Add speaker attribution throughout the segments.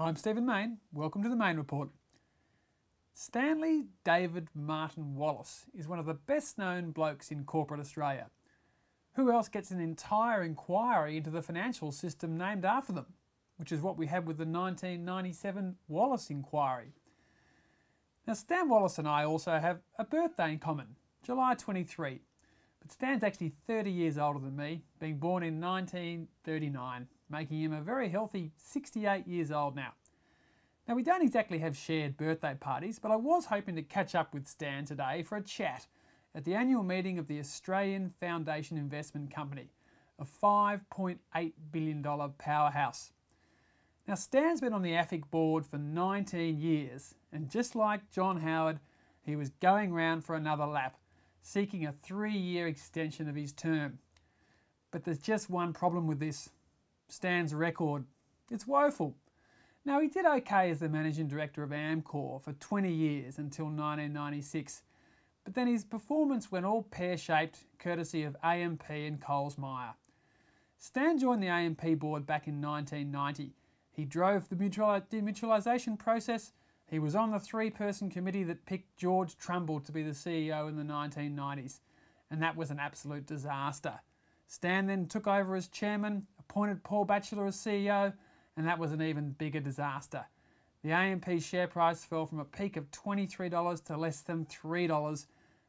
Speaker 1: I'm Stephen Mayne. Welcome to the Mayne Report. Stanley David Martin Wallis is one of the best known blokes in corporate Australia. Who else gets an entire inquiry into the financial system named after them? Which is what we had with the 1997 Wallis inquiry. Now Stan Wallis and I also have a birthday in common, July 23. But Stan's actually 30 years older than me, being born in 1939, making him a very healthy 68 years old now. Now we don't exactly have shared birthday parties, but I was hoping to catch up with Stan today for a chat at the annual meeting of the Australian Foundation Investment Company, a $5.8 billion powerhouse. Now Stan's been on the AFIC board for 19 years, and just like John Howard, he was going round for another lap, seeking a 3-year extension of his term. But there's just one problem with this. Stan's record. It's woeful. Now he did okay as the Managing Director of AMP for 20 years until 1996, but then his performance went all pear-shaped courtesy of AMP and Coles Myer. Stan joined the AMP board back in 1990. He drove the demutualisation process. He was on the 3-person committee that picked George Trumbull to be the CEO in the 1990s, and that was an absolute disaster. Stan then took over as chairman, appointed Paul Batchelor as CEO, and that was an even bigger disaster. The AMP share price fell from a peak of $23 to less than $3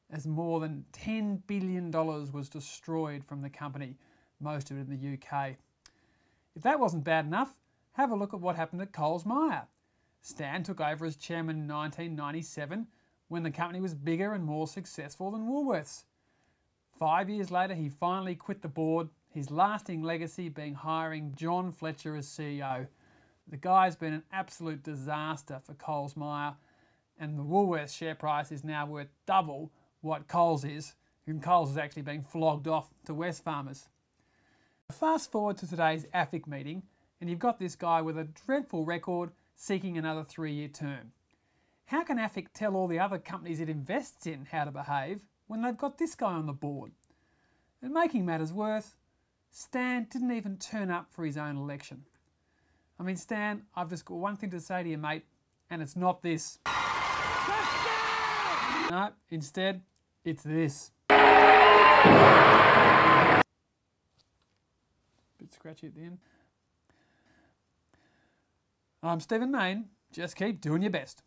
Speaker 1: as more than $10 billion was destroyed from the company, most of it in the UK. If that wasn't bad enough, have a look at what happened at Coles Myer. Stan took over as chairman in 1997 when the company was bigger and more successful than Woolworths. 5 years later, he finally quit the board, his lasting legacy being hiring John Fletcher as CEO. The guy's been an absolute disaster for Coles Myer, and the Woolworths share price is now worth double what Coles is, and Coles is actually being flogged off to Wesfarmers. Fast forward to today's AFIC meeting, and you've got this guy with a dreadful record seeking another 3-year term. How can AFIC tell all the other companies it invests in how to behave when they've got this guy on the board? And making matters worse, Stan didn't even turn up for his own election. I mean, Stan, I've just got one thing to say to you, mate, and it's not this. No, instead, it's this. Bit scratchy at the end. I'm Stephen Mayne. Just keep doing your best.